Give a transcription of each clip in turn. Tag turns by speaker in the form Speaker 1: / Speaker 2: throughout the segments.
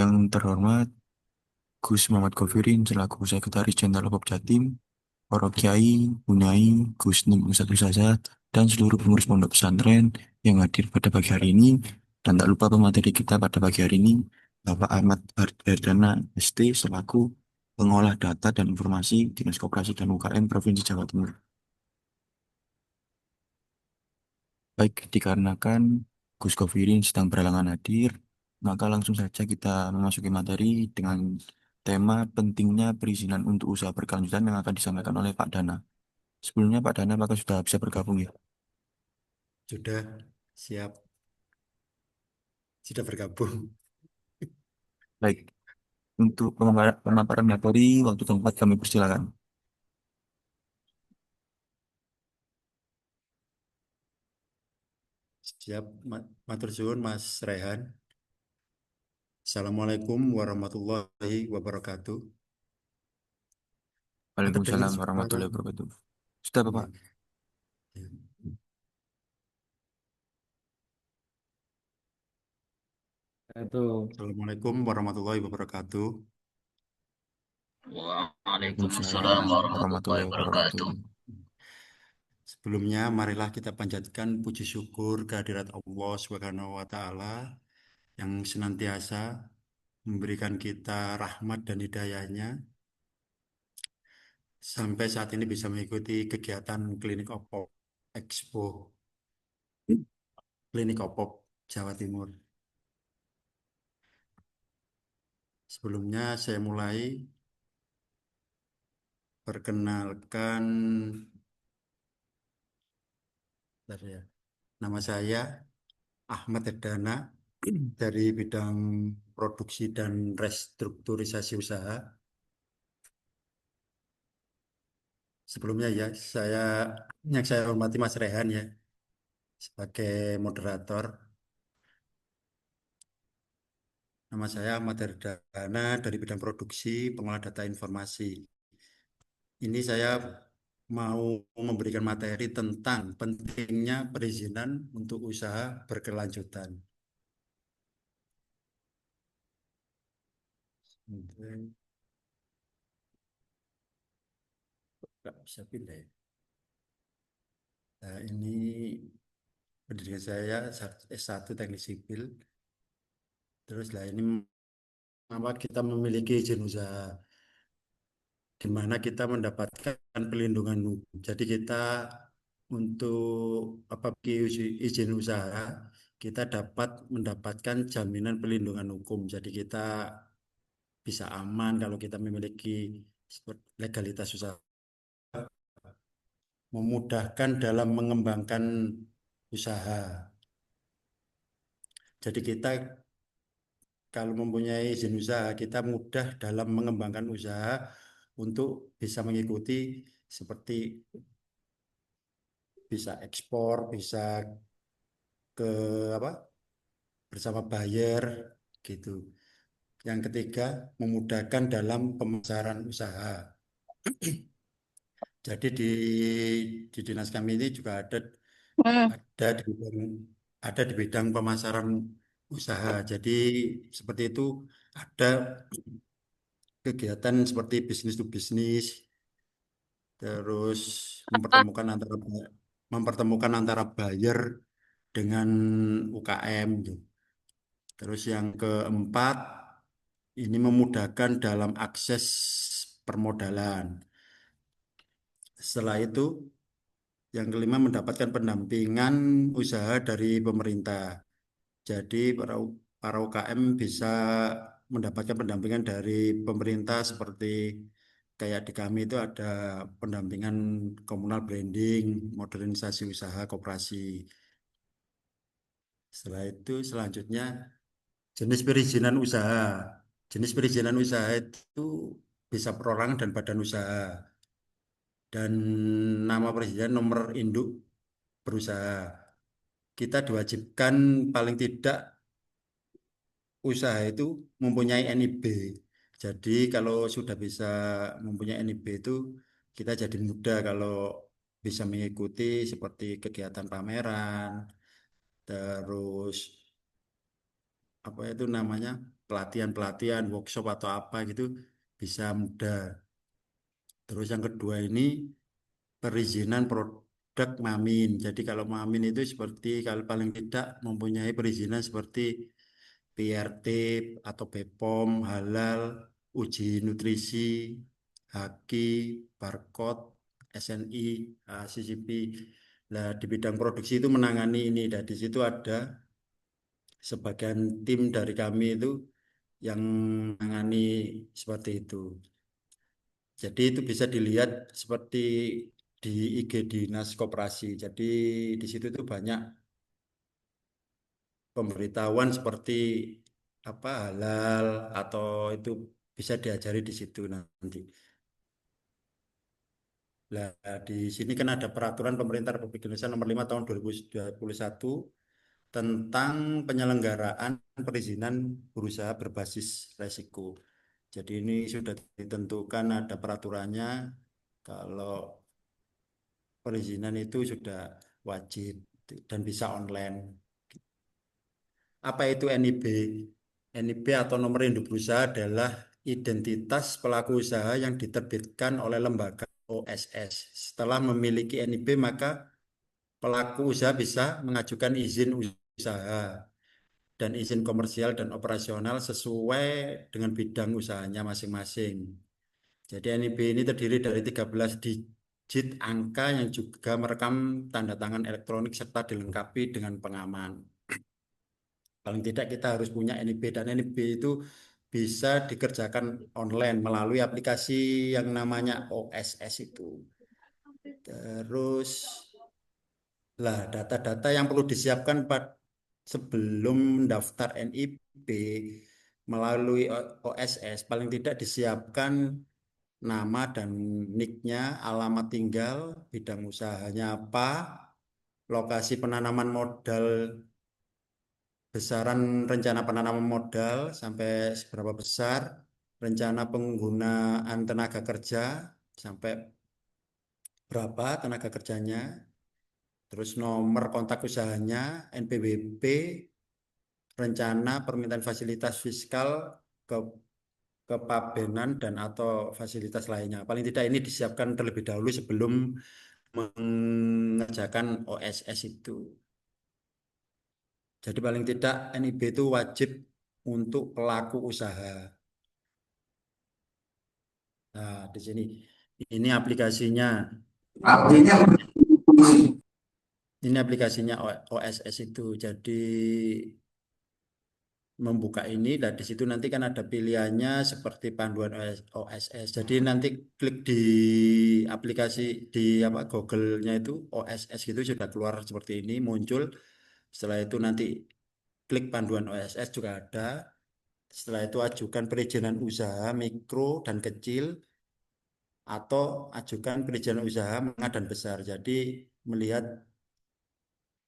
Speaker 1: Yang terhormat Gus Muhammad Gofirin selaku Sekretaris Jenderal Pop Jatim, para kiai, bunyai, Gus Nim Ustadz Ustazah, dan seluruh pengurus pondok pesantren yang hadir pada pagi hari ini. Dan tak lupa pemateri kita pada pagi hari ini, Bapak Ahmad Herdana ST selaku pengolah data dan informasi Dinas Koperasi dan UKM Provinsi Jawa Timur. Baik, dikarenakan Gus Gofirin sedang berhalangan hadir, maka langsung saja kita memasuki materi dengan tema pentingnya perizinan untuk usaha berkelanjutan yang akan disampaikan oleh Pak Dana. Sebelumnya Pak Dana, apakah sudah bisa bergabung ya?
Speaker 2: Sudah siap, sudah bergabung.
Speaker 1: Baik, untuk pemaparan materi, waktu tempat kami persilakan.
Speaker 2: Siap, matur suwun Mas Rehan. Assalamualaikum warahmatullahi wabarakatuh. Terdengar
Speaker 1: Waalaikumsalam
Speaker 2: suara.
Speaker 1: warahmatullahi wabarakatuh. Sudah Bapak?
Speaker 2: Ya, ya.
Speaker 1: Itu.
Speaker 2: Assalamualaikum warahmatullahi wabarakatuh.
Speaker 3: Waalaikumsalam
Speaker 1: Waalaikumsalam
Speaker 3: warahmatullahi
Speaker 1: warahmatullahi wabarakatuh.
Speaker 3: wabarakatuh.
Speaker 2: Sebelumnya, marilah kita panjatkan puji syukur kehadirat Allah Subhanahu wa Ta'ala yang senantiasa memberikan kita rahmat dan hidayahnya sampai saat ini bisa mengikuti kegiatan Klinik Opop Expo Klinik Opop Jawa Timur. Sebelumnya saya mulai perkenalkan bentar ya. Nama saya Ahmad Erdana dari bidang produksi dan restrukturisasi usaha. Sebelumnya ya, yang saya hormati Mas Rehan ya sebagai moderator. Nama saya Ahmad Erdana dari bidang produksi pengolah data informasi. Ini saya mau memberikan materi tentang pentingnya perizinan untuk usaha berkelanjutan. Nggak bisa pindah ya. Nah, ini pendidikan saya S1 Teknik Sipil. Terus lah ini apa kita memiliki izin usaha di mana kita mendapatkan pelindungan hukum. Jadi kita untuk apa izin usaha kita dapat mendapatkan jaminan pelindungan hukum. Jadi kita bisa aman kalau kita memiliki legalitas usaha, memudahkan dalam mengembangkan usaha. Jadi kita kalau mempunyai izin usaha, kita mudah dalam mengembangkan usaha untuk bisa mengikuti seperti bisa ekspor, bisa ke apa bersama buyer gitu. Yang ketiga, memudahkan dalam pemasaran usaha. Jadi di dinas kami ini juga ada di bidang pemasaran usaha. Jadi seperti itu ada kegiatan seperti bisnis to bisnis, terus mempertemukan antara buyer dengan UKM gitu. Terus yang keempat ini memudahkan dalam akses permodalan. Setelah itu yang kelima mendapatkan pendampingan usaha dari pemerintah. Jadi para UKM bisa mendapatkan pendampingan dari pemerintah seperti kayak di kami itu ada pendampingan komunal branding, modernisasi usaha koperasi. Setelah itu selanjutnya jenis perizinan usaha. Jenis perizinan usaha itu bisa perorangan dan badan usaha. Dan nama perizinan nomor induk berusaha. Kita diwajibkan paling tidak usaha itu mempunyai NIB. Jadi kalau sudah bisa mempunyai NIB itu kita jadi mudah kalau bisa mengikuti seperti kegiatan pameran, terus apa itu namanya pelatihan-pelatihan, workshop atau apa gitu bisa mudah. Terus yang kedua ini perizinan produk Mamin. Jadi kalau Mamin itu seperti kalau paling tidak mempunyai perizinan seperti PRT atau BPOM, halal, uji nutrisi, HAKI, barcode, SNI, CCP. Nah, di bidang produksi itu menangani ini. Dan di situ ada sebagian tim dari kami itu yang menangani seperti itu. Jadi itu bisa dilihat seperti di IG Dinas Koperasi. Jadi di situ tuh banyak pemberitahuan seperti apa halal atau itu bisa diajari di situ nanti. Nah, di sini kan ada peraturan pemerintah Republik Indonesia nomor 5 tahun 2021 tentang penyelenggaraan perizinan berusaha berbasis resiko. Jadi ini sudah ditentukan ada peraturannya kalau perizinan itu sudah wajib dan bisa online. Apa itu NIB? NIB atau nomor induk berusaha adalah identitas pelaku usaha yang diterbitkan oleh lembaga OSS. Setelah memiliki NIB, maka pelaku usaha bisa mengajukan izin usaha dan izin komersial dan operasional sesuai dengan bidang usahanya masing-masing. Jadi NIB ini terdiri dari 13 digit angka yang juga merekam tanda tangan elektronik serta dilengkapi dengan pengaman. Paling tidak kita harus punya NIB dan NIB itu bisa dikerjakan online melalui aplikasi yang namanya OSS itu. Terus lah data-data yang perlu disiapkan sebelum daftar NIB melalui OSS paling tidak disiapkan nama dan nicknya, alamat tinggal, bidang usahanya apa, lokasi penanaman modal, besaran rencana penanaman modal sampai seberapa besar, rencana penggunaan tenaga kerja sampai berapa tenaga kerjanya, terus nomor kontak usahanya, NPWP, rencana permintaan fasilitas fiskal ke kepabeanan dan atau fasilitas lainnya. Paling tidak ini disiapkan terlebih dahulu sebelum mengerjakan OSS itu. Jadi paling tidak NIB itu wajib untuk pelaku usaha. Nah, di sini ini aplikasinya.
Speaker 1: Artinya
Speaker 2: Ini aplikasinya OSS itu. Jadi membuka ini dan di situ nanti kan ada pilihannya seperti panduan OSS. Jadi nanti klik di aplikasi di apa Google-nya itu OSS gitu sudah keluar seperti ini muncul. Setelah itu nanti klik panduan OSS juga ada. Setelah itu ajukan perizinan usaha mikro dan kecil atau ajukan perizinan usaha menengah dan besar. Jadi melihat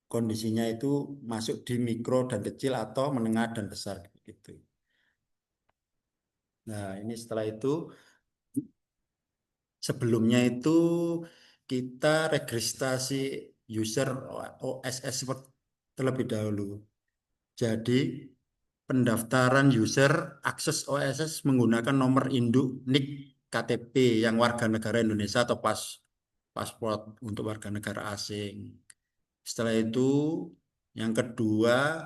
Speaker 2: kondisinya itu masuk di mikro dan kecil atau menengah dan besar gitu. Nah, ini setelah itu sebelumnya itu kita registrasi user OSS terlebih dahulu. Jadi pendaftaran user akses OSS menggunakan nomor induk NIK KTP yang warga negara Indonesia atau paspor untuk warga negara asing. Setelah itu yang kedua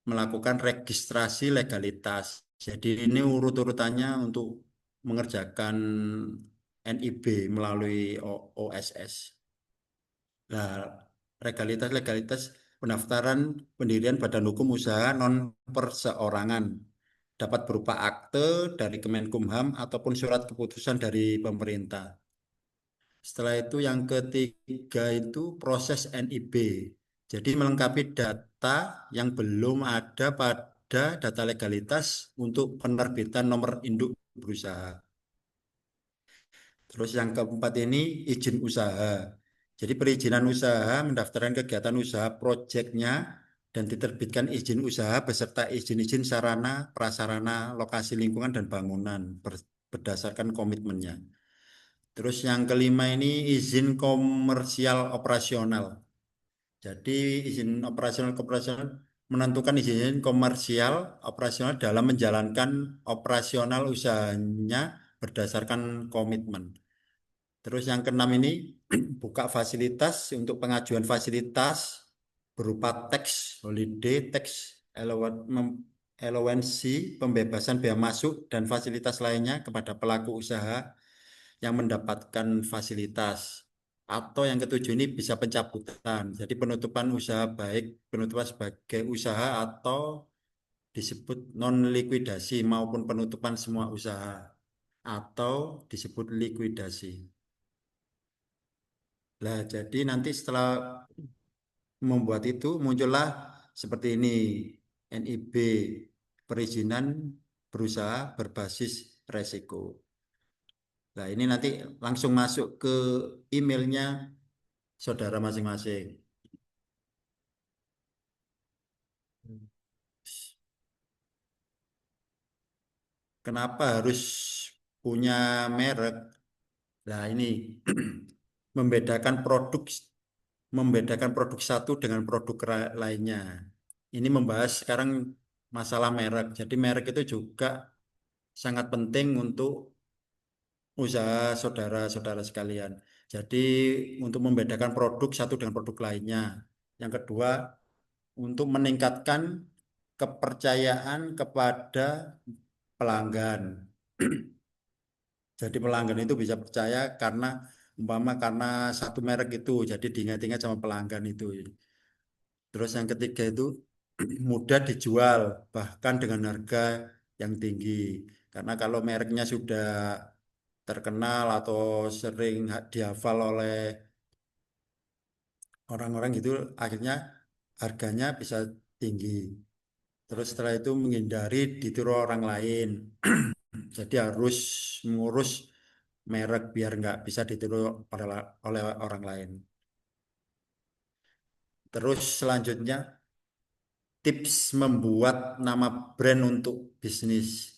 Speaker 2: melakukan registrasi legalitas. Jadi ini urut-urutannya untuk mengerjakan NIB melalui OSS. Nah, legalitas pendaftaran pendirian badan hukum usaha non perseorangan dapat berupa akte dari Kemenkumham ataupun surat keputusan dari pemerintah. Setelah itu yang ketiga itu proses NIB. Jadi melengkapi data yang belum ada pada data legalitas untuk penerbitan nomor induk berusaha. Terus yang keempat ini izin usaha. Jadi perizinan usaha, mendaftarkan kegiatan usaha proyeknya dan diterbitkan izin usaha beserta izin-izin sarana, prasarana, lokasi lingkungan dan bangunan berdasarkan komitmennya. Terus yang kelima ini izin komersial operasional. Jadi izin operasional menentukan izin komersial operasional dalam menjalankan operasional usahanya berdasarkan komitmen. Terus yang keenam ini buka fasilitas untuk pengajuan fasilitas berupa tax holiday, tax allowance, pembebasan bea masuk dan fasilitas lainnya kepada pelaku usaha yang mendapatkan fasilitas. Atau yang ketujuh ini bisa pencabutan. Jadi penutupan usaha baik penutupan sebagai usaha atau disebut non likuidasi maupun penutupan semua usaha atau disebut likuidasi. Nah, jadi nanti setelah membuat itu muncullah seperti ini NIB, perizinan berusaha berbasis resiko. Nah, ini nanti langsung masuk ke emailnya saudara masing-masing. Kenapa harus punya merek? Nah, ini membedakan produk satu dengan produk lainnya. Ini membahas sekarang masalah merek. Jadi merek itu juga sangat penting untuk usaha saudara-saudara sekalian. Jadi untuk membedakan produk satu dengan produk lainnya. Yang kedua, untuk meningkatkan kepercayaan kepada pelanggan. Jadi pelanggan itu bisa percaya karena umpama karena satu merek itu, jadi diingat-ingat sama pelanggan itu. Terus yang ketiga itu mudah dijual bahkan dengan harga yang tinggi. Karena kalau mereknya sudah terkenal atau sering dihafal oleh orang-orang gitu, akhirnya harganya bisa tinggi. Terus setelah itu menghindari ditiru orang lain. Jadi harus mengurus merek biar nggak bisa ditiru oleh orang lain. Terus selanjutnya tips membuat nama brand untuk bisnis.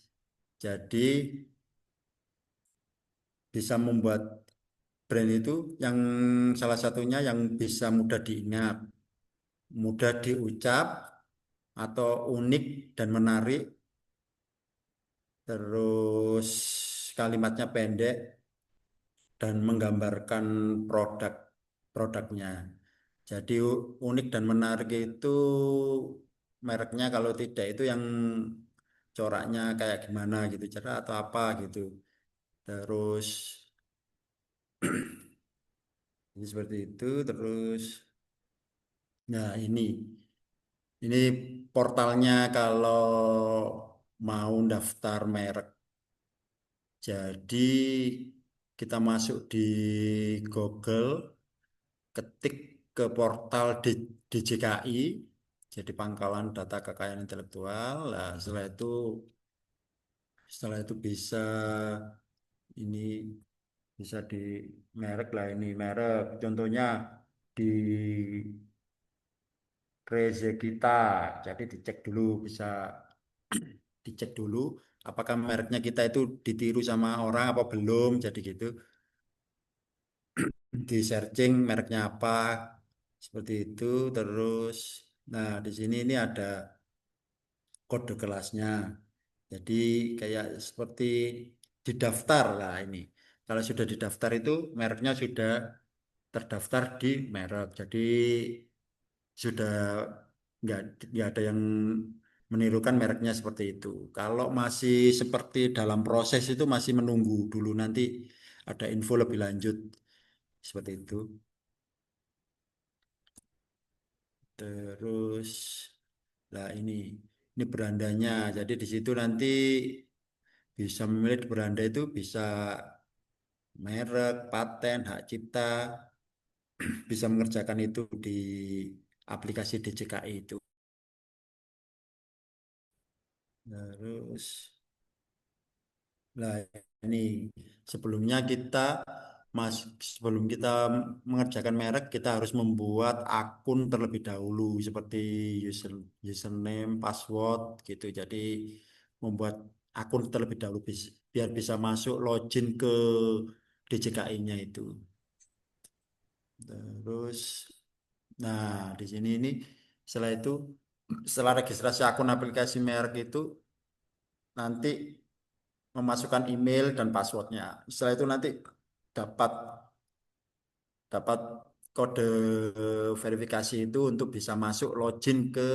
Speaker 2: Jadi bisa membuat brand itu yang salah satunya yang bisa mudah diingat, mudah diucap, atau unik dan menarik, terus kalimatnya pendek dan menggambarkan produknya. Jadi unik dan menarik itu mereknya kalau tidak itu yang coraknya kayak gimana gitu, cerah atau apa gitu. Terus ini seperti itu. Terus, nah ini portalnya kalau mau daftar merek. Jadi kita masuk di Google, ketik ke portal DJKI, jadi Pangkalan Data Kekayaan Intelektual. Nah, setelah itu bisa ini bisa di merek lah ini merek. Contohnya di Rezekita. Jadi dicek dulu bisa dicek dulu apakah mereknya kita itu ditiru sama orang apa belum. Jadi gitu di searching mereknya apa seperti itu. Terus nah di sini ini ada kode kelasnya. Jadi kayak seperti didaftar lah ini. Kalau sudah didaftar itu mereknya sudah terdaftar di merek. Jadi sudah nggak nggak ada yang menirukan mereknya seperti itu. Kalau masih seperti dalam proses itu masih menunggu dulu nanti ada info lebih lanjut seperti itu. Terus, lah ini berandanya. Jadi di situ nanti bisa memilih di beranda itu bisa merek, paten, hak cipta, bisa mengerjakan itu di aplikasi DJKI itu. Terus, nah ini sebelumnya kita sebelum kita mengerjakan merek kita harus membuat akun terlebih dahulu seperti username, password gitu. Jadi membuat akun terlebih dahulu biar bisa masuk login ke DJKI-nya itu. Terus, nah di sini ini setelah itu. setelah registrasi akun aplikasi merek itu nanti memasukkan email dan passwordnya. Setelah itu nanti dapat dapat kode verifikasi itu untuk bisa masuk login ke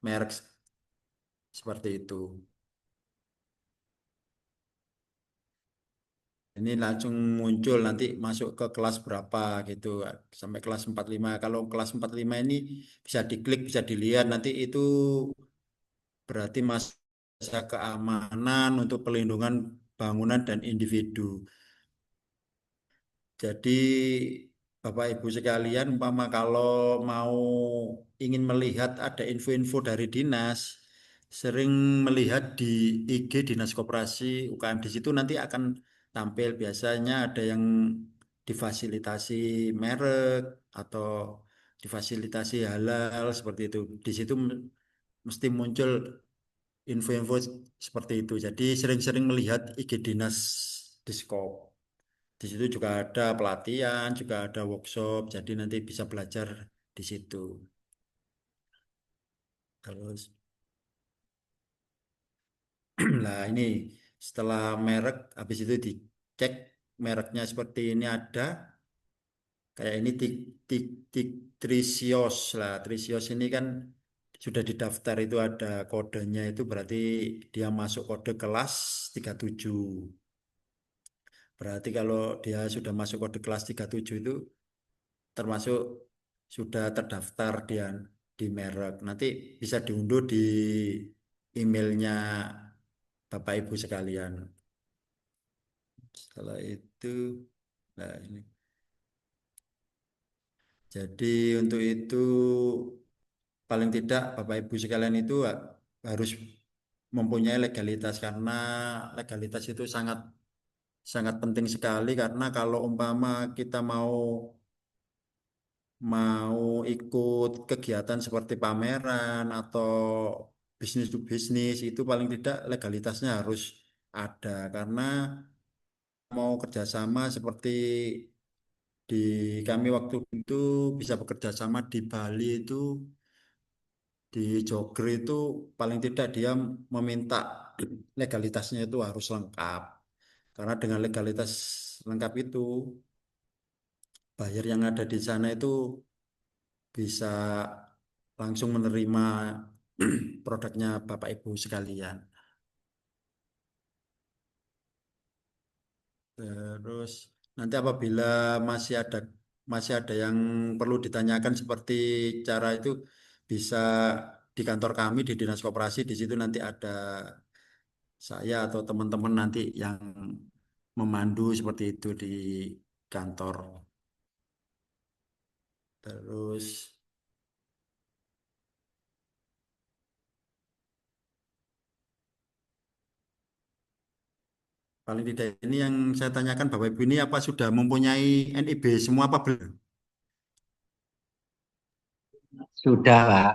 Speaker 2: merek seperti itu. Ini langsung muncul nanti masuk ke kelas berapa gitu sampai kelas 45. Kalau kelas 45 ini bisa diklik, bisa dilihat nanti itu berarti masa keamanan untuk pelindungan bangunan dan individu. Jadi Bapak Ibu sekalian, umpama kalau mau ingin melihat ada info-info dari dinas, sering melihat di IG Dinas Koperasi UKM di situ nanti akan tampil biasanya ada yang difasilitasi merek atau difasilitasi halal seperti itu. Di situ mesti muncul info-info seperti itu. Jadi sering-sering melihat IG Dinas Diskop. Di situ juga ada pelatihan, juga ada workshop, jadi nanti bisa belajar di situ. Terus, nah ini setelah merek, habis itu dicek mereknya seperti ini ada, kayak ini tik Trisios lah. Trisios ini kan sudah didaftar itu ada kodenya itu berarti dia masuk kode kelas 37. Berarti kalau dia sudah masuk kode kelas 37 itu termasuk sudah terdaftar dia di merek. Nanti bisa diunduh di emailnya Bapak Ibu sekalian. Setelah itu, nah ini. Jadi untuk itu paling tidak Bapak Ibu sekalian itu harus mempunyai legalitas karena legalitas itu sangat sangat penting sekali karena kalau umpama kita mau ikut kegiatan seperti pameran atau bisnis to bisnis itu paling tidak legalitasnya harus ada karena mau kerjasama seperti di kami waktu itu bisa bekerja sama di Bali itu di Jogre itu paling tidak dia meminta legalitasnya itu harus lengkap karena dengan legalitas lengkap itu buyer yang ada di sana itu bisa langsung menerima produknya Bapak Ibu sekalian. Terus nanti apabila masih ada yang perlu ditanyakan seperti cara itu bisa di kantor kami di Dinas Koperasi di situ nanti ada saya atau teman-teman nanti yang memandu seperti itu di kantor. Terus paling tidak ini yang saya tanyakan Bapak Ibu ini apa sudah mempunyai NIB semua apa belum?
Speaker 3: Sudah, Pak.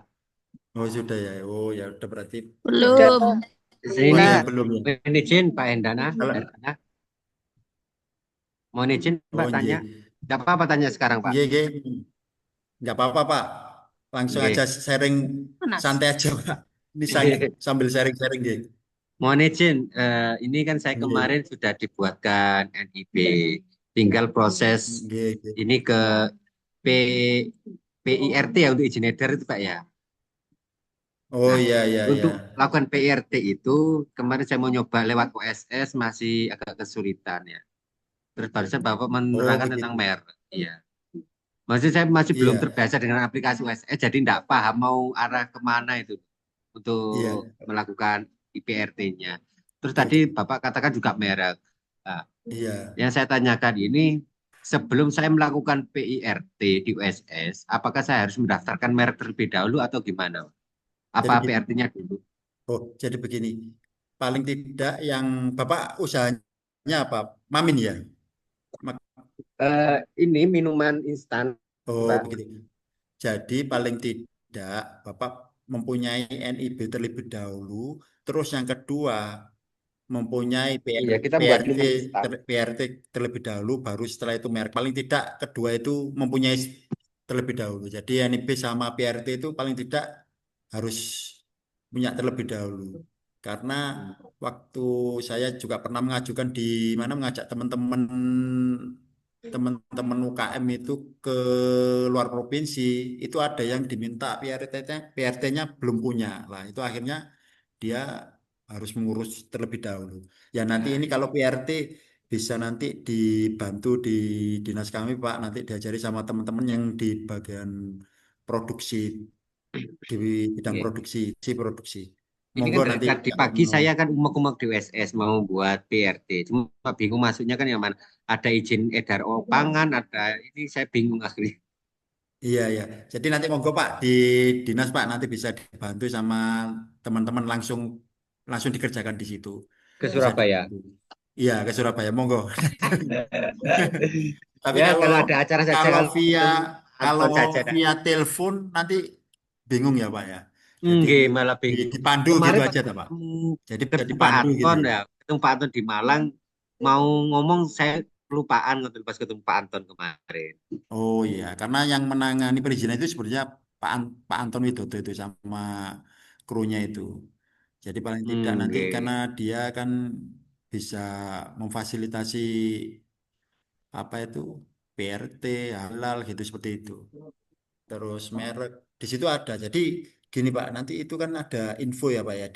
Speaker 2: Oh sudah ya. Oh ya udah berarti.
Speaker 4: Sudah,
Speaker 5: Belum.
Speaker 2: Oh
Speaker 3: Ini
Speaker 2: ya
Speaker 4: Kak.
Speaker 2: belum ya.
Speaker 3: mohon izin Pak Endana.
Speaker 2: Kalau
Speaker 3: Mohon izin Pak
Speaker 2: oh
Speaker 3: tanya.
Speaker 2: nggih.
Speaker 3: Tidak apa-apa tanya sekarang, Pak.
Speaker 2: Nggih nggih. Nggak apa-apa Pak. Langsung aja
Speaker 3: Oke.
Speaker 2: sharing
Speaker 5: Panas.
Speaker 2: santai aja Pak. Ini saya sambil sharing-sharing nggih.
Speaker 3: Mohon izin, ini kan saya
Speaker 2: Nggih.
Speaker 3: kemarin sudah dibuatkan NIB. Tinggal proses
Speaker 2: Nggih nggih.
Speaker 3: ini ke P, PIRT ya untuk izin edar itu Pak ya.
Speaker 2: Oh
Speaker 3: Nah,
Speaker 2: iya iya iya.
Speaker 3: untuk lakukan PIRT itu kemarin saya mau nyoba lewat OSS masih agak kesulitan ya. Terus barusan Bapak
Speaker 2: Oh
Speaker 3: menerangkan tentang
Speaker 2: begitu.
Speaker 3: merek. Iya. Masih saya masih belum
Speaker 2: Iya.
Speaker 3: terbiasa dengan aplikasi OSS, jadi tidak paham mau arah kemana itu untuk
Speaker 2: Iya.
Speaker 3: melakukan IPRT-nya. Terus tadi
Speaker 2: Betul.
Speaker 3: Bapak katakan juga merek. Nah,
Speaker 2: Iya.
Speaker 3: yang saya tanyakan ini, sebelum saya melakukan PIRT di OSS, apakah saya harus mendaftarkan merek terlebih dahulu atau gimana?
Speaker 2: Jadi
Speaker 3: Apa
Speaker 2: gini.
Speaker 3: PRT-nya dulu?
Speaker 2: Oh jadi begini. Paling tidak yang Bapak usahanya apa? Mamin ya. Mak-
Speaker 3: Ini minuman instan,
Speaker 2: Oh
Speaker 3: Pak.
Speaker 2: begitu. Jadi paling tidak Bapak mempunyai NIB terlebih dahulu. Terus yang kedua mempunyai
Speaker 3: Iya, kita buat minuman instan.
Speaker 2: PRT terlebih dahulu, baru setelah itu merek. Paling tidak kedua itu mempunyai terlebih dahulu. Jadi NIB sama PRT itu paling tidak harus punya terlebih dahulu. Karena waktu saya juga pernah mengajukan di mana mengajak teman-teman UKM itu ke luar provinsi, itu ada yang diminta PRT-nya belum punya. Lah, itu akhirnya dia harus mengurus terlebih dahulu. Ya nanti ini kalau PRT bisa nanti dibantu di dinas kami Pak, nanti diajari sama teman-teman yang di bagian produksi, di bidang
Speaker 3: Oke.
Speaker 2: produksi, si produksi.
Speaker 3: Ini
Speaker 2: Monggo
Speaker 3: kan dari
Speaker 2: nanti
Speaker 3: tadi
Speaker 2: kalau
Speaker 3: pagi
Speaker 2: mau.
Speaker 3: saya kan umek-umek di USS mau buat PRT. Cuma bingung masuknya kan yang mana. Ada izin edar pangan, ada ini saya bingung asli.
Speaker 2: Iya, iya. Jadi nanti monggo Pak di dinas Pak nanti bisa dibantu sama teman-teman langsung langsung dikerjakan di situ.
Speaker 3: Ke
Speaker 2: Bisa
Speaker 3: Surabaya.
Speaker 2: dibantu. Iya, ke Surabaya monggo. Tapi
Speaker 3: Ya
Speaker 2: kalau
Speaker 3: kalau ada acara saja
Speaker 2: kalau
Speaker 3: kalau
Speaker 2: via kalau
Speaker 3: Anton saja. Dak.
Speaker 2: via telepon nanti bingung ya Pak ya. Jadi
Speaker 3: Nggih, malah bingung.
Speaker 2: dipandu gitu
Speaker 3: Kemarin pas
Speaker 2: aja tak Pak.
Speaker 3: ketemu,
Speaker 2: Jadi bisa
Speaker 3: ketemu Pak
Speaker 2: dipandu gitu.
Speaker 3: Anton ya, ketemu Pak Anton di Malang, mau ngomong saya kelupaan ngoten pas ketemu Pak Anton kemarin.
Speaker 2: Oh iya, karena yang menangani perizinan itu sebenarnya Pak Anton Widodo itu sama krunya itu. Jadi paling tidak nanti karena
Speaker 3: Nggih.
Speaker 2: dia kan bisa memfasilitasi apa itu PRT, halal gitu seperti itu. Terus merek di situ ada. Jadi gini Pak, nanti itu kan ada info ya Pak ya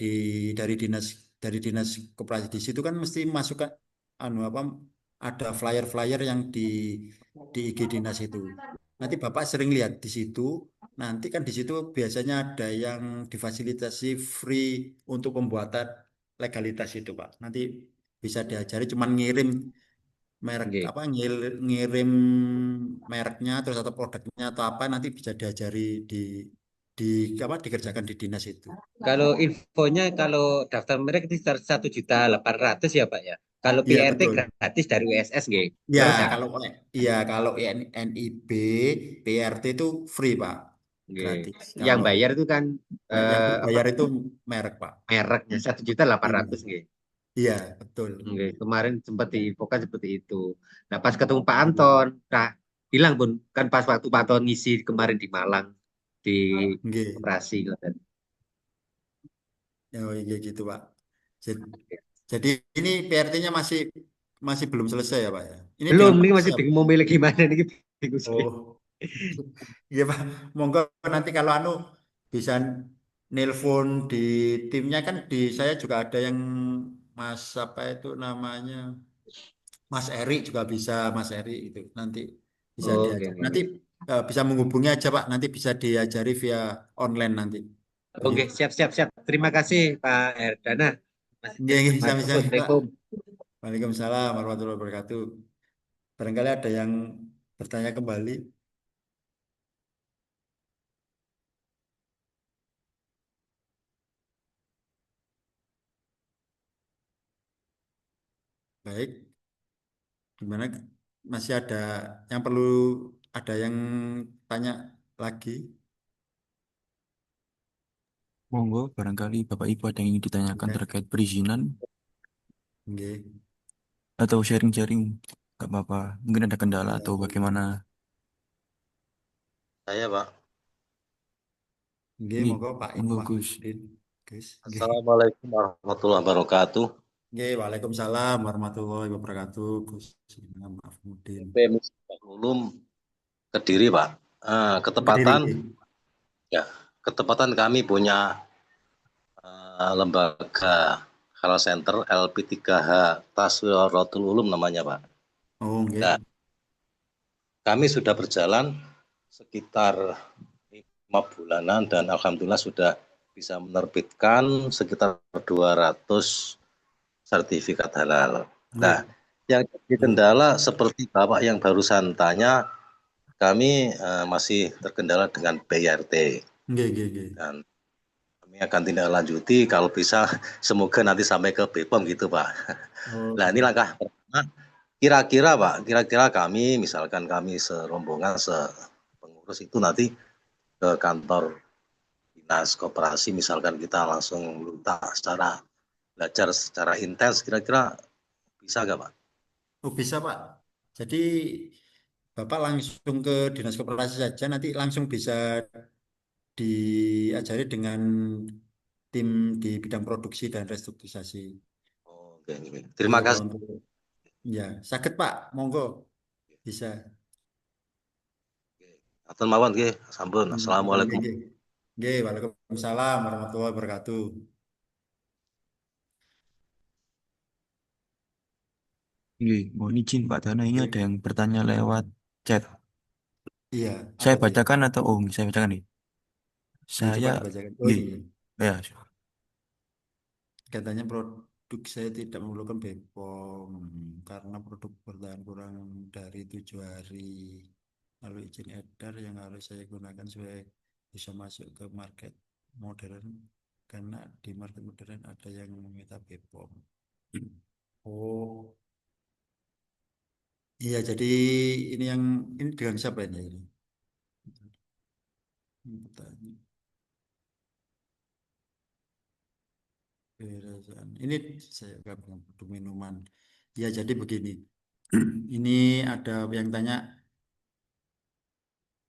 Speaker 2: dari dinas dari dinas koperasi di situ kan mesti masukkan anu apa ada flyer-flyer yang di IG dinas itu. Nanti Bapak sering lihat di situ. Nanti kan di situ biasanya ada yang difasilitasi free untuk pembuatan legalitas itu Pak. Nanti bisa diajari cuman ngirim merek
Speaker 3: Nggih.
Speaker 2: apa ngirim mereknya terus atau produknya atau apa nanti bisa diajari di apa dikerjakan di dinas itu.
Speaker 3: Kalau infonya kalau daftar merek itu sekitar 1.800.000 ya Pak ya. Kalau
Speaker 2: Iya
Speaker 3: PRT
Speaker 2: betul.
Speaker 3: gratis dari USS nggih.
Speaker 2: Ya
Speaker 3: Terus ya.
Speaker 2: kalau iya kalau NIB PRT itu free Pak,
Speaker 3: Nggih.
Speaker 2: gratis.
Speaker 3: Yang
Speaker 2: Kalau
Speaker 3: bayar itu kan
Speaker 2: yang
Speaker 3: apa
Speaker 2: berbayar itu merek Pak.
Speaker 3: mereknya 1.800.000
Speaker 2: Iya,
Speaker 3: nggih.
Speaker 2: iya betul.
Speaker 3: Nggih. Kemarin sempat diinfokan seperti itu. Nah pas ketemu Pak Anton, nah bilang pun kan pas waktu Pak Anton ngisi kemarin di Malang di
Speaker 2: Nggih.
Speaker 3: operasi gitu.
Speaker 2: Ya iya gitu Pak. Jadi, jadi ini PRT-nya masih masih belum selesai ya Pak ya. Ini
Speaker 3: Belum,
Speaker 2: dengan
Speaker 3: nih
Speaker 2: proses
Speaker 3: masih
Speaker 2: apa?
Speaker 3: bingung mau milih gimana nih bingung saya.
Speaker 2: Oh. Iya Pak, monggo nanti kalau anu bisa nelpon di timnya kan di saya juga ada yang Mas apa itu namanya Mas Eri juga bisa Mas Eri itu nanti bisa
Speaker 3: Oke,
Speaker 2: diajak.
Speaker 3: oke,
Speaker 2: Nanti
Speaker 3: oke.
Speaker 2: bisa menghubungi aja Pak, nanti bisa diajari via online nanti.
Speaker 3: Oke,
Speaker 2: Begitu.
Speaker 3: siap, siap, siap. Terima kasih Pak Erdana. Mas
Speaker 2: Iya, iya, sami-sami Pak.
Speaker 3: Assalamualaikum.
Speaker 2: Waalaikumsalam warahmatullahi wabarakatuh. Barangkali ada yang bertanya kembali. Baik, gimana? Masih ada yang perlu ada yang tanya lagi?
Speaker 1: Monggo, barangkali Bapak Ibu ada yang ingin ditanyakan
Speaker 2: Oke.
Speaker 1: terkait perizinan
Speaker 2: Oke.
Speaker 1: atau sharing-sharing, nggak apa-apa. Mungkin ada kendala atau
Speaker 2: Ya,
Speaker 1: bagaimana.
Speaker 4: Saya, Pak.
Speaker 2: oke,
Speaker 1: Nih,
Speaker 2: monggo Pak
Speaker 1: monggo Gus.
Speaker 2: Mahmudin. Guys. Oke.
Speaker 4: Assalamualaikum warahmatullahi wabarakatuh.
Speaker 2: Oke, Waalaikumsalam warahmatullahi wabarakatuh. Gus Mahmudin.
Speaker 4: SMP Musibah Ulum Kediri, Pak.
Speaker 2: Kediri.
Speaker 4: Ketepatan, ya, ketepatan kami punya lembaga Halal Center LP3H Taswiratul Ulum namanya, Pak.
Speaker 2: Oh, oke.
Speaker 4: Nah, kami sudah berjalan sekitar 5 bulanan dan alhamdulillah sudah bisa menerbitkan sekitar 200 sertifikat halal. Nah,
Speaker 2: Oke.
Speaker 4: yang jadi kendala seperti Bapak yang barusan tanya, kami masih terkendala dengan PRT.
Speaker 2: Oke, oke, oke.
Speaker 4: Dan kami akan tindak lanjuti kalau bisa semoga nanti sampai ke BPOM gitu Pak.
Speaker 2: Oh,
Speaker 4: Nah ini langkah pertama. Kira-kira Pak, kira-kira kami misalkan kami serombongan pengurus itu nanti ke kantor dinas koperasi misalkan kita langsung minta secara belajar secara intens kira-kira bisa nggak Pak?
Speaker 2: oh, bisa Pak. Jadi Bapak langsung ke Dinas Koperasi saja nanti langsung bisa diajari dengan tim di bidang produksi dan restrukturisasi.
Speaker 4: Oh, oke, oke.
Speaker 2: Jadi
Speaker 4: Terima
Speaker 2: kalau
Speaker 4: kasih.
Speaker 2: untuk ya sakit Pak, monggo bisa.
Speaker 4: Atur mawon nggih, sampun.
Speaker 2: Nggih,
Speaker 4: Assalamualaikum.
Speaker 2: nggih. Nggih, waalaikumsalam warahmatullahi wabarakatuh.
Speaker 1: Mohon izin Pak Dana, ini ada
Speaker 2: Nggih.
Speaker 1: yang bertanya lewat chat.
Speaker 2: Iya,
Speaker 1: Saya
Speaker 2: apa tuh?
Speaker 1: bacakan atau saya bacakan nih?
Speaker 2: Ya, coba
Speaker 1: Saya,
Speaker 2: dibacakan. Oh
Speaker 1: nggih,
Speaker 2: iya,
Speaker 1: ya,
Speaker 2: katanya produk saya tidak memerlukan BPOM karena produk bertahan kurang dari 7 hari. Lalu izin edar yang harus saya gunakan supaya bisa masuk ke market modern karena di market modern ada yang meminta BPOM. Oh, iya jadi ini dengan siapa ini? Ini bertanya. Ini saya gabung produk minuman. Ya jadi begini. Ini ada yang tanya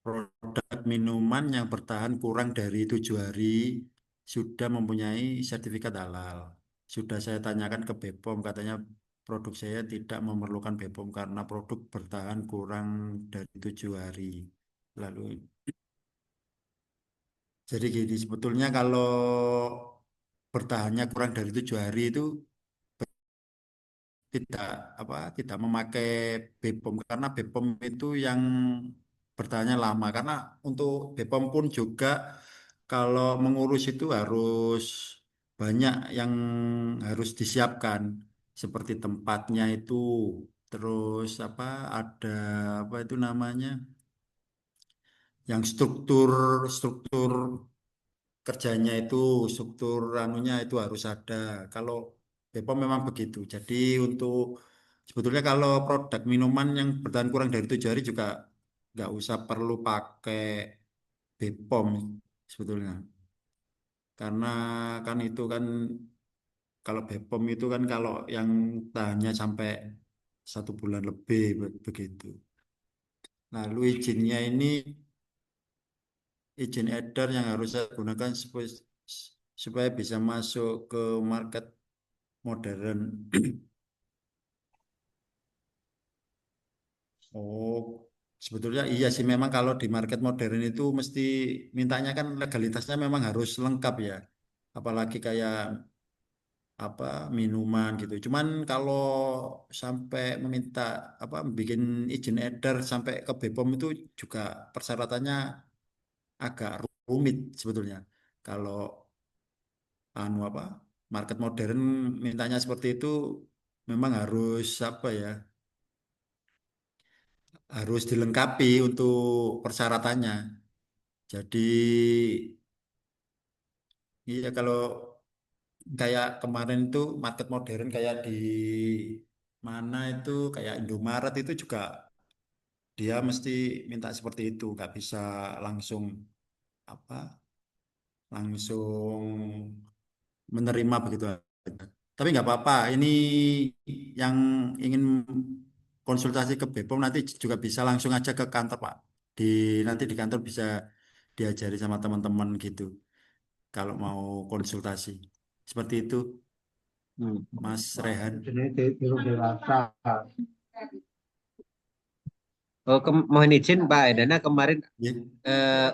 Speaker 2: produk minuman yang bertahan kurang dari 7 hari sudah mempunyai sertifikat halal. Sudah saya tanyakan ke BPOM, katanya produk saya tidak memerlukan BPOM karena produk bertahan kurang dari 7 hari. Lalu, jadi gini, sebetulnya kalau bertahannya kurang dari 7 hari itu tidak tidak memakai BPOM karena BPOM itu yang bertanya lama karena untuk BPOM pun juga kalau mengurus itu harus banyak yang harus disiapkan seperti tempatnya itu terus ada itu namanya yang struktur struktur kerjanya itu struktur anunya itu harus ada. Kalau BPOM memang begitu. Jadi untuk sebetulnya kalau produk minuman yang bertahan kurang dari 7 hari juga nggak usah perlu pakai BPOM sebetulnya. Karena kan itu kan kalau BPOM itu kan kalau yang tahannya sampai 1 bulan lebih begitu. Lalu izinnya ini izin edar yang harus saya gunakan supaya bisa masuk ke market modern. Oh, sebetulnya iya sih memang kalau di market modern itu mesti mintanya kan legalitasnya memang harus lengkap ya. Apalagi kayak minuman gitu. Cuman kalau sampai meminta bikin izin edar sampai ke BPOM itu juga persyaratannya agak rumit sebetulnya. Kalau anu market modern mintanya seperti itu memang harus harus dilengkapi untuk persyaratannya. Jadi iya kalau kayak kemarin itu market modern kayak di mana itu kayak Indomaret itu juga dia mesti minta seperti itu, nggak bisa langsung apa langsung menerima begitu aja. Tapi nggak apa-apa. Ini yang ingin konsultasi ke BPOM nanti juga bisa langsung aja ke kantor Pak. Nanti di kantor bisa diajari sama teman-teman gitu. Kalau mau konsultasi. Seperti itu, Mas Rehan.
Speaker 3: Oh, mohon izin Pak Edana kemarin
Speaker 2: Ya,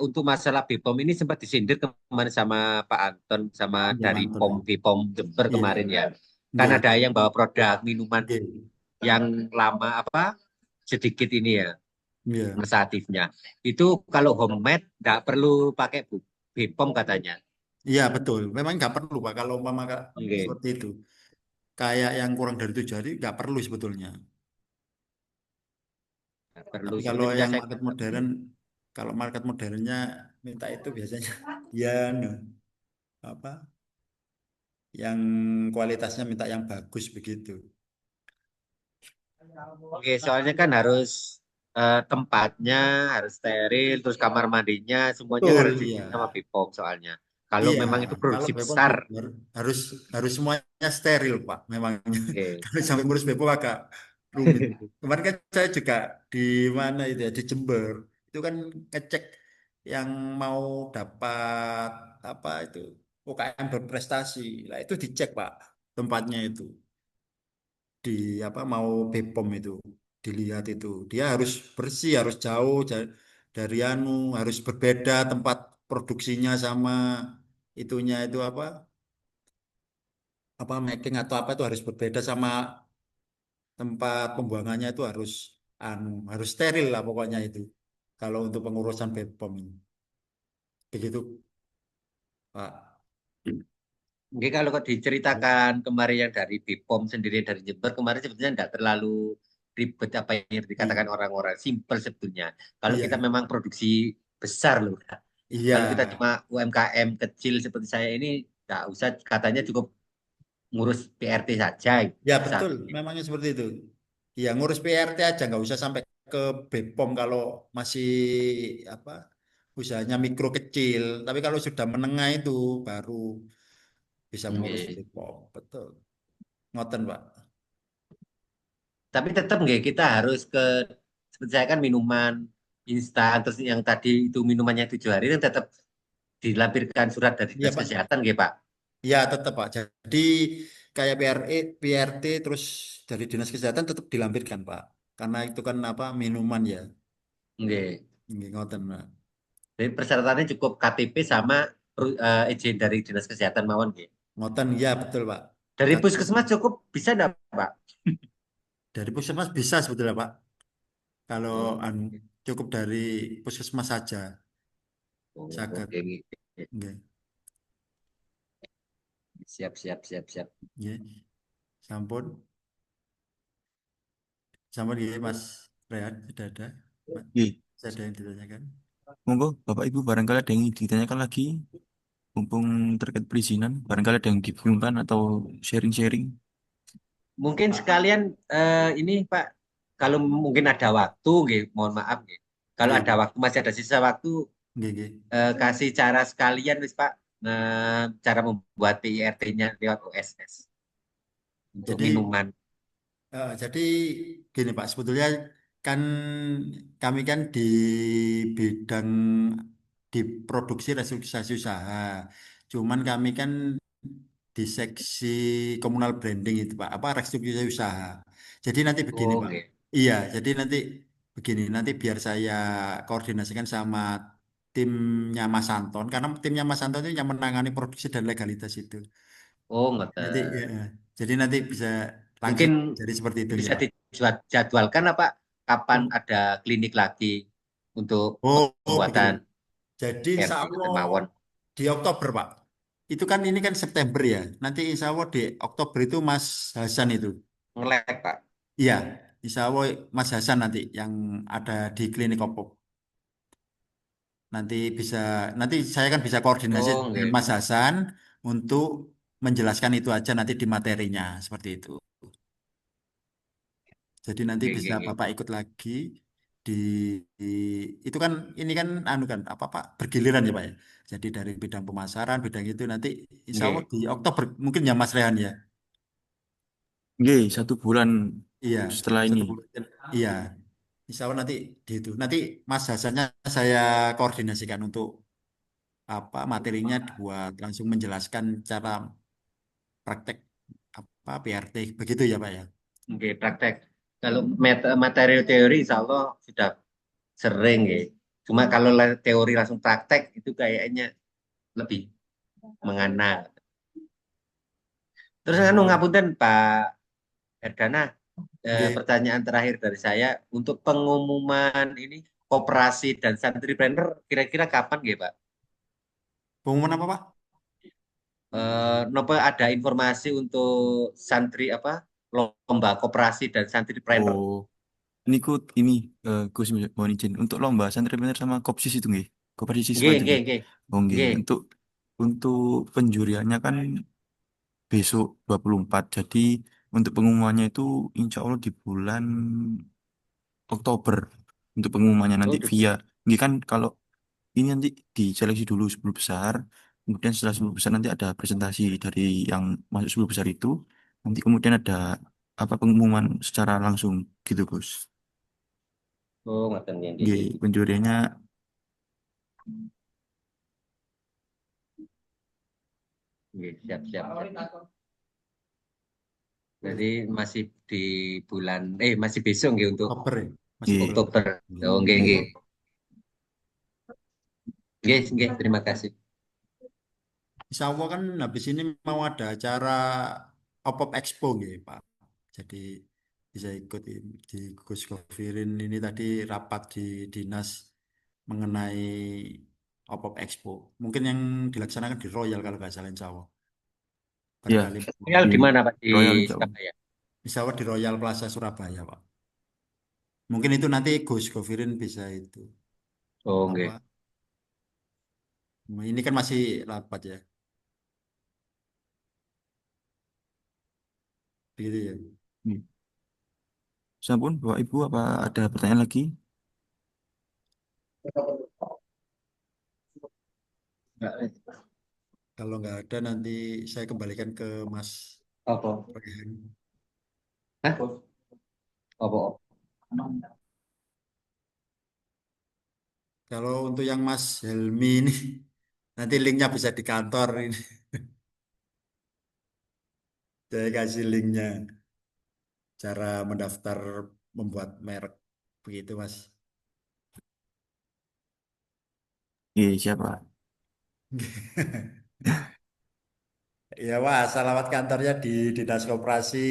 Speaker 3: untuk masalah BPOM ini sempat disindir kemarin sama Pak Anton sama
Speaker 2: ya
Speaker 3: dari
Speaker 2: mantap.
Speaker 3: POM BPOM Jember
Speaker 2: Iya,
Speaker 3: kemarin ya. Kan
Speaker 2: iya,
Speaker 3: ada yang bawa produk minuman
Speaker 2: iya,
Speaker 3: yang lama sedikit ini ya
Speaker 2: iya.
Speaker 3: masa aktifnya. Itu kalau homemade nggak perlu pakai BPOM katanya.
Speaker 2: Iya, betul. Memang nggak perlu Pak kalau umpama
Speaker 3: Oke,
Speaker 2: seperti itu. Kayak yang kurang dari 7 hari nggak perlu sebetulnya.
Speaker 3: nggak perlu
Speaker 2: Tapi kalau
Speaker 3: sebetulnya
Speaker 2: yang
Speaker 3: saya
Speaker 2: market
Speaker 3: nggak perlu.
Speaker 2: modern, kalau market modernnya minta itu biasanya yang apa, yang kualitasnya minta yang bagus begitu.
Speaker 3: Oke, soalnya kan harus tempatnya harus steril, terus kamar mandinya semuanya
Speaker 2: Betul,
Speaker 3: harus
Speaker 2: iya.
Speaker 3: diizin sama BPOM soalnya. Kalau
Speaker 2: Iya,
Speaker 3: memang itu
Speaker 2: kalau
Speaker 3: produksi
Speaker 2: Bepom
Speaker 3: besar,
Speaker 2: juga harus harus semuanya steril, Pak. Memang
Speaker 3: oke.
Speaker 2: kalau sampai ngurus Bepom agak rumit. Kemarin kan saya juga di mana itu ya di Jember. Itu kan ngecek yang mau dapat apa itu UKM berprestasi. Lah itu dicek Pak tempatnya itu di apa mau BPOM itu dilihat itu dia harus bersih harus jauh dari anu harus berbeda tempat produksinya sama itunya itu apa making atau apa itu harus berbeda sama tempat pembuangannya itu harus steril lah pokoknya itu kalau untuk pengurusan BPOM ini begitu Pak.
Speaker 3: Oke, kalau kok diceritakan kemarin yang dari BPOM sendiri dari Jember kemarin sebetulnya tidak terlalu ribet apa yang dikatakan
Speaker 2: I-
Speaker 3: orang-orang, simpel sebetulnya. Kalau kita
Speaker 2: iya
Speaker 3: memang produksi besar loh.
Speaker 2: iya
Speaker 3: Kalau kita cuma UMKM kecil seperti saya ini nggak usah, katanya cukup ngurus PRT saja
Speaker 2: ya
Speaker 3: bisa.
Speaker 2: betul memangnya seperti itu ya ngurus PRT aja nggak usah sampai ke BPOM kalau masih apa usahanya mikro kecil tapi kalau sudah menengah itu baru bisa mengurus
Speaker 3: Oke.
Speaker 2: BPOM betul ngoten Pak.
Speaker 3: Tapi tetap nggak kita harus ke, seperti saya kan minuman instan terus yang tadi itu minumannya 7 hari itu tetap dilampirkan surat dari
Speaker 2: Iya
Speaker 3: dinas
Speaker 2: Pak
Speaker 3: kesehatan nggak Pak?
Speaker 2: ya tetap Pak jadi kayak PRT terus dari Dinas Kesehatan tetap dilampirkan Pak karena itu kan apa minuman ya.
Speaker 3: Nggak.
Speaker 2: Nggih, ngoten Pak.
Speaker 3: Jadi persyaratannya cukup KTP sama izin dari dinas kesehatan mawon nggih.
Speaker 2: Ngoten ya betul Pak.
Speaker 3: Dari
Speaker 2: KTP
Speaker 3: puskesmas cukup bisa enggak Pak?
Speaker 2: dari puskesmas bisa sebetulnya Pak. Kalau
Speaker 3: Oh,
Speaker 2: cukup dari puskesmas saja,
Speaker 3: oh,
Speaker 2: saged.
Speaker 3: oke, oke.
Speaker 2: Nggih,
Speaker 3: Siap, siap, siap, siap.
Speaker 2: nggih. Sampun, sampun nggih Mas Rehan, sudah ada. Mas,
Speaker 1: Oke,
Speaker 2: sudah ada yang ditanyakan.
Speaker 1: monggo Bapak Ibu barangkali ada yang ditanyakan lagi, mumpung terkait perizinan, barangkali ada yang dibingungkan atau sharing-sharing.
Speaker 3: Mungkin sekalian ini Pak, kalau mungkin ada waktu, nggih, mohon maaf, nggih. Kalau
Speaker 2: Nggih,
Speaker 3: ada waktu, masih ada sisa waktu,
Speaker 2: nggih, nggih.
Speaker 3: kasih cara sekalian, wis Pak, cara membuat PIRT-nya lewat OSS untuk
Speaker 2: Jadi,
Speaker 3: minuman.
Speaker 2: jadi gini Pak, sebetulnya kan kami kan di bidang di produksi restrukturisasi usaha. Cuman kami kan di seksi komunal branding itu Pak, apa restrukturisasi usaha. Jadi nanti begini
Speaker 3: Oh,
Speaker 2: Pak.
Speaker 3: nggih.
Speaker 2: Iya, jadi nanti begini, nanti biar saya koordinasikan sama timnya Mas Anton, karena timnya Mas Anton itu yang menangani produksi dan legalitas itu.
Speaker 3: Oh,
Speaker 2: Nanti,
Speaker 3: ngoten.
Speaker 2: ya, jadi nanti bisa langsung
Speaker 3: Mungkin
Speaker 2: jadi seperti itu ya
Speaker 3: bisa
Speaker 2: Pak.
Speaker 3: dijadwalkan apa kapan ada klinik lagi untuk
Speaker 2: Begini.
Speaker 3: pembuatan
Speaker 2: Jadi insya
Speaker 3: RT
Speaker 2: Allah
Speaker 3: mawon.
Speaker 2: di Oktober Pak. Itu kan ini kan September ya. Nanti insya Allah di Oktober itu Mas Hasan itu.
Speaker 3: Ngelek, Pak.
Speaker 2: Iya, insya Allah Mas Hasan nanti yang ada di klinik Oppo. Nanti bisa, nanti saya kan bisa koordinasi
Speaker 3: Oh,
Speaker 2: dengan
Speaker 3: nggih.
Speaker 2: Mas Hasan untuk menjelaskan itu aja nanti di materinya seperti itu. Jadi nanti
Speaker 3: Nggih,
Speaker 2: bisa
Speaker 3: nggih, nggih.
Speaker 2: Bapak ikut lagi di, itu kan ini kan anu kan apa Pak bergiliran ya Pak ya. Jadi dari bidang pemasaran, bidang itu nanti insya Allah
Speaker 3: Nggih.
Speaker 2: di Oktober mungkin ya Mas Rehan ya.
Speaker 1: Oke, 1 bulan
Speaker 2: Iya,
Speaker 1: setelah ini.
Speaker 2: 1 bulan. Iya, insya Allah nanti di itu. Nanti Mas Hasannya saya koordinasikan untuk apa materinya buat langsung menjelaskan cara praktek apa PRT begitu ya Pak ya.
Speaker 3: Nggih, praktek. Kalau materi teori insya Allah sudah sering nggih. Cuma kalau teori langsung praktek itu kayaknya lebih mengena. Terus anu
Speaker 2: Oh,
Speaker 3: ngapunten Pak Erdana,
Speaker 2: nggih.
Speaker 3: pertanyaan terakhir dari saya untuk pengumuman ini koperasi dan santripreneur kira-kira kapan nggih Pak?
Speaker 2: Pengumuman apa Pak?
Speaker 3: Nopo ada informasi untuk santri apa lomba koperasi dan santripreneur?
Speaker 1: Oh, ini Gus mohon izin untuk lomba santripreneur sama Kopsis itu nggih. Koperasi siswa
Speaker 3: Nggih,
Speaker 1: itu
Speaker 3: nggih,
Speaker 1: nggih.
Speaker 3: nggih.
Speaker 1: Oh nggih,
Speaker 3: Nggih.
Speaker 1: untuk penjuriannya kan besok 24. Jadi untuk pengumumannya itu insya Allah di bulan Oktober. Untuk pengumumannya
Speaker 3: Oh,
Speaker 1: nanti via, ini kan kalau ini nanti diseleksi dulu 10 besar, kemudian setelah 10 besar nanti ada presentasi dari yang masuk 10 besar itu, nanti kemudian ada apa pengumuman secara langsung gitu Gus.
Speaker 3: oh, ngoten nggih, nggih,
Speaker 1: Nggih,
Speaker 3: nggih.
Speaker 1: penjuriannya
Speaker 3: Oke, siap-siap. Jadi masih di bulan, masih besok nggih untuk
Speaker 2: Oktober ya, masih
Speaker 1: Iya,
Speaker 2: bulan
Speaker 3: Oktober. Oh, nggih,
Speaker 1: iya,
Speaker 3: nggih. Nggih, nggih, terima kasih.
Speaker 2: Insya Allah kan habis ini mau ada acara Opop Expo gitu Pak. Jadi bisa ikut di Gus Govirin ini tadi rapat di dinas mengenai Opop Expo. Mungkin yang dilaksanakan di Royal kalau nggak salah Insya Allah.
Speaker 1: iya,
Speaker 2: Barangkali
Speaker 3: Tinggal
Speaker 1: di
Speaker 3: di mana Pak? Di
Speaker 1: Royal Insya Allah.
Speaker 3: Surabaya.
Speaker 2: Insya Allah di Royal Plaza Surabaya Pak. Mungkin itu nanti Gus Govirin bisa itu
Speaker 3: Oh, nggih.
Speaker 2: apa? Ini kan masih rapat ya. Begitu ya.
Speaker 1: Iya. Sampun, Bapak Ibu, apa ada pertanyaan lagi?
Speaker 2: Kalau nggak ada nanti saya kembalikan ke Mas
Speaker 3: Apa?
Speaker 2: Rehan.
Speaker 3: Hah? Apa?
Speaker 2: Kalau untuk yang Mas Helmi ini nanti linknya bisa di kantor ini. Saya kasih linknya cara mendaftar membuat merek begitu Mas.
Speaker 1: Iya, siapa?
Speaker 2: Ya Mas, alamat kantornya di Dinas Koperasi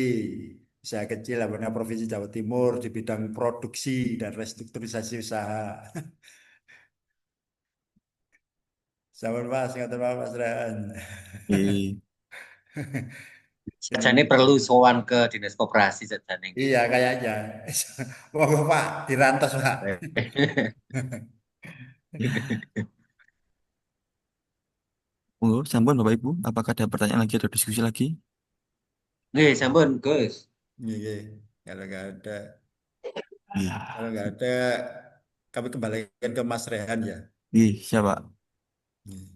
Speaker 2: usaha kecil Abang Provinsi Jawa Timur di bidang produksi dan restrukturisasi usaha. Sabar Mas, ngatur Mas Rehan.
Speaker 1: Iya,
Speaker 3: Sajane perlu sowan ke Dinas Koperasi sajane nggih.
Speaker 2: Iya kayaknya. Monggo Pak, dirantas Pak.
Speaker 1: monggo, sampun Bapak Ibu, apakah ada pertanyaan lagi atau diskusi lagi?
Speaker 3: Nggih, sampun, Gus.
Speaker 2: Iya, kalau nggak ada,
Speaker 1: Iya,
Speaker 2: kalau nggak ada, kami kembalikan ke Mas Rehan ya.
Speaker 1: iya, siapa?
Speaker 2: Iya.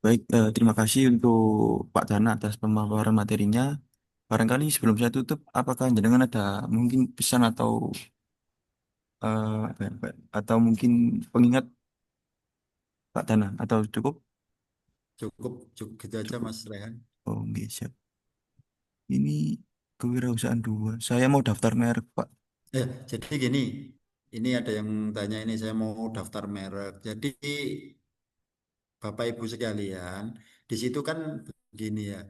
Speaker 1: Baik, terima kasih untuk Pak Dana atas pemaparan materinya. Barangkali sebelum saya tutup, apakah jenengan ada mungkin pesan atau apa ya, Pak? Atau mungkin pengingat Pak Dana atau cukup?
Speaker 2: Cukup, cukup gitu aja
Speaker 1: Cukup.
Speaker 2: Mas Rehan.
Speaker 1: Oh, nggih, siap. Ini kewirausahaan dua. Saya mau daftar merek, Pak.
Speaker 2: Jadi gini, ini ada yang tanya ini, saya mau daftar merek. Jadi Bapak Ibu sekalian, di situ kan begini ya,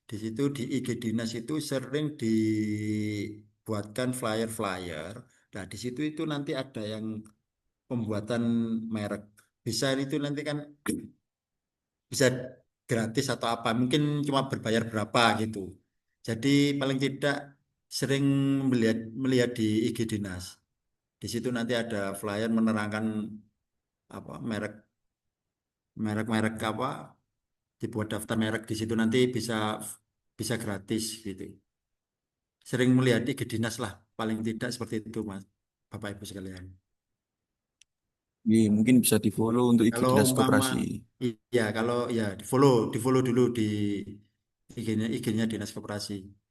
Speaker 2: di situ di IG Dinas itu sering dibuatkan flyer-flyer. Nah, di situ itu nanti ada yang pembuatan merek. Bisa itu nanti kan bisa gratis atau apa, mungkin cuma berbayar berapa gitu. Jadi paling tidak sering melihat melihat di IG Dinas. Di situ nanti ada flyer menerangkan apa merek-merek apa dibuat daftar merek di situ nanti bisa bisa gratis gitu. Sering melihat di IG Dinas lah, paling tidak seperti itu Mas, Bapak Ibu sekalian.
Speaker 1: Iya, mungkin bisa di-follow untuk IG
Speaker 2: Kalau
Speaker 1: Dinas
Speaker 2: umpama
Speaker 1: Koperasi.
Speaker 2: iya kalau ya di follow dulu di IG-nya Dinas Koperasi.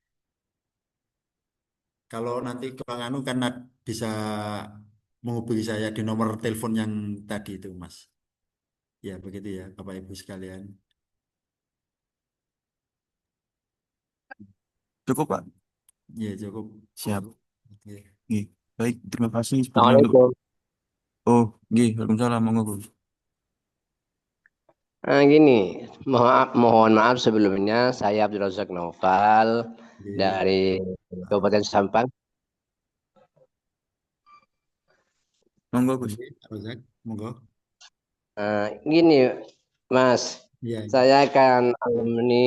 Speaker 2: Kalau nanti kurang anu kan bisa menghubungi saya di nomor telepon yang tadi itu Mas. Ya begitu ya Bapak Ibu sekalian.
Speaker 1: Cukup, Pak?
Speaker 2: Ya cukup.
Speaker 1: Siap.
Speaker 2: Oke.
Speaker 1: Iya. Baik, terima kasih sebelumnya untuk...
Speaker 5: Assalamualaikum.
Speaker 1: Oh, iya, Waalaikumsalam. Monggo, Gus.
Speaker 5: Gini, mohon maaf sebelumnya saya Abdul Razak Naufal
Speaker 2: Oke.
Speaker 5: dari Kabupaten Sampang.
Speaker 1: Monggo, Gus.
Speaker 2: Oke, Rozak, monggo.
Speaker 5: Gini, Mas,
Speaker 2: Iya.
Speaker 5: saya kan alumni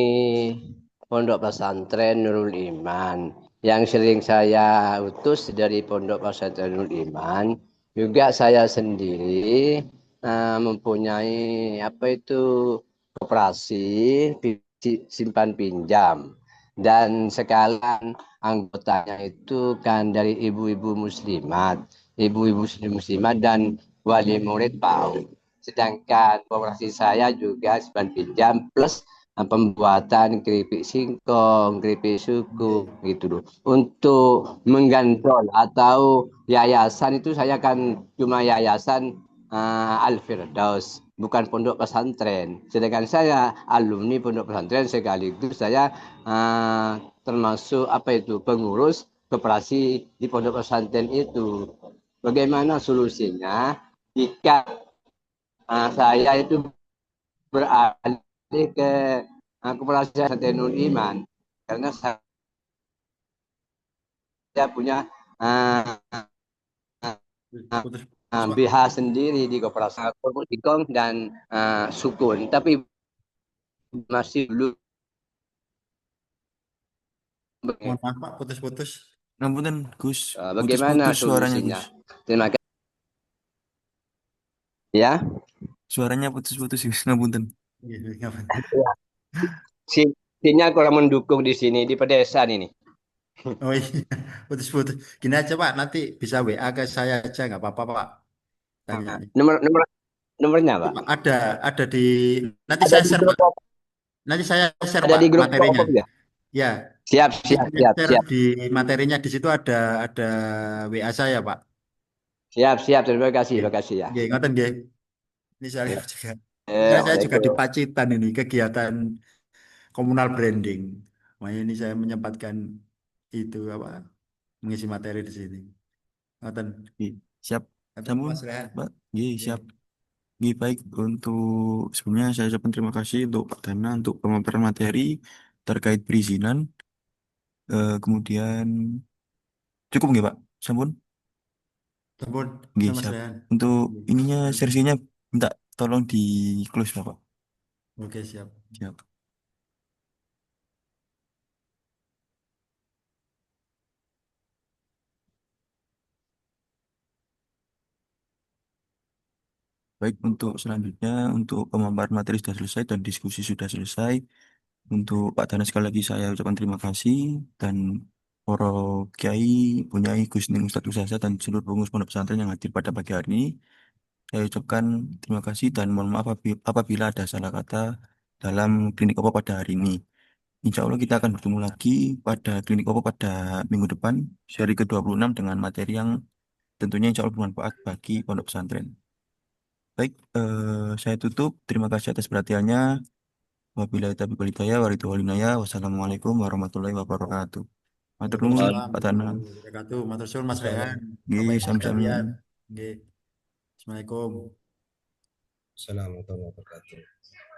Speaker 5: Pondok Pesantren Nurul Iman yang sering saya utus dari Pondok Pesantren Nurul Iman. Juga saya sendiri mempunyai apa itu koperasi simpan pinjam dan sekalian anggotanya itu kan dari ibu-ibu muslimat dan wali murid PAUD. Sedangkan koperasi saya juga simpan pinjam plus pembuatan keripik singkong, keripik suku
Speaker 2: Oke.
Speaker 5: gitu loh. Untuk menggantol atau yayasan itu saya kan cuma yayasan Al Firdaus, bukan pondok pesantren. Sedangkan saya alumni pondok pesantren sekaligus saya termasuk apa itu pengurus koperasi di pondok pesantren itu. Bagaimana solusinya jika saya itu beralih ke koperasi Santenul Iman karena saya punya uh,
Speaker 2: Putus, putus, Pak.
Speaker 5: BH sendiri di koperasi Singkong dan Sukun, tapi masih belum.
Speaker 2: Mohon maaf, Pak, putus-putus.
Speaker 1: Ngapunten, Gus.
Speaker 5: Bagaimana
Speaker 1: Putus-putus suaranya,
Speaker 5: solusinya?
Speaker 1: Gus.
Speaker 5: Terima kasih ya.
Speaker 1: Suaranya putus-putus, Gus. Ngapunten.
Speaker 2: Iya, ngapain?
Speaker 5: Sinyal kurang mendukung di sini di pedesaan ini.
Speaker 2: Oh iya, putus-putus. Gini aja, Pak, nanti bisa WA ke saya aja, nggak apa-apa, Pak. Tanyanya.
Speaker 5: Nomornya, Pak.
Speaker 2: Pak, ada di, nanti
Speaker 5: Ada
Speaker 2: saya
Speaker 5: di
Speaker 2: share,
Speaker 5: grup
Speaker 2: Pak. Nanti saya share,
Speaker 5: ada
Speaker 2: Pak,
Speaker 5: di grup
Speaker 2: materinya.
Speaker 5: ya.
Speaker 2: Ya,
Speaker 5: Siap,
Speaker 2: nanti
Speaker 5: siap,
Speaker 2: saya
Speaker 5: siap,
Speaker 2: share
Speaker 5: siap.
Speaker 2: di materinya, di situ ada WA saya, Pak.
Speaker 5: Siap, siap. Terima kasih,
Speaker 2: Oke,
Speaker 5: terima kasih ya.
Speaker 2: oke, ngoten nggih. Ini saya lihat juga. Karena saya juga di
Speaker 5: Waalaikumsalam.
Speaker 2: Pacitan ini, kegiatan komunal branding. Makanya ini saya menyempatkan itu apa mengisi materi di sini. Ngoten.
Speaker 1: Oke, siap.
Speaker 2: Ngoten,
Speaker 1: Sampun,
Speaker 2: Mas Rehan.
Speaker 1: Pak. Iya,
Speaker 2: Oke.
Speaker 1: siap. Oke, baik. Untuk sebelumnya saya ucapkan terima kasih untuk Pak Dana untuk pemaparan materi terkait perizinan. Kemudian cukup nggak, Pak? Sampun?
Speaker 2: Sampun,
Speaker 1: Oke,
Speaker 2: Mas
Speaker 1: siap.
Speaker 2: Rehan.
Speaker 1: Untuk ininya
Speaker 2: Oke,
Speaker 1: sesinya minta tolong di close, Pak.
Speaker 2: oke, siap.
Speaker 1: Siap. Baik, untuk selanjutnya, untuk pemaparan materi sudah selesai dan diskusi sudah selesai. Untuk Pak Dana sekali lagi saya ucapkan terima kasih dan para kiai, bunyai, Gus Ning, Ustadz Ustazah dan seluruh pengurus pondok pesantren yang hadir pada pagi hari ini. Saya ucapkan terima kasih dan mohon maaf apabila ada salah kata dalam klinik opo pada hari ini. Insya Allah kita akan bertemu lagi pada klinik opo pada minggu depan, seri ke-26 dengan materi yang tentunya insya Allah bermanfaat bagi pondok pesantren. Baik, saya tutup. Terima kasih atas perhatiannya. Wabillahi taufiq wal hidayah, wassalamualaikum warahmatullahi wabarakatuh. Matur nuwun,
Speaker 2: Waalaikumsalam
Speaker 1: Pak Tana.
Speaker 2: warahmatullahi wabarakatuh. Matur suwun, Mas Rehan. Bapak
Speaker 1: Nggih,
Speaker 2: Ibu
Speaker 1: sami-sami.
Speaker 2: sekalian. Nggih. Assalamualaikum.
Speaker 4: Assalamualaikum warahmatullahi wabarakatuh.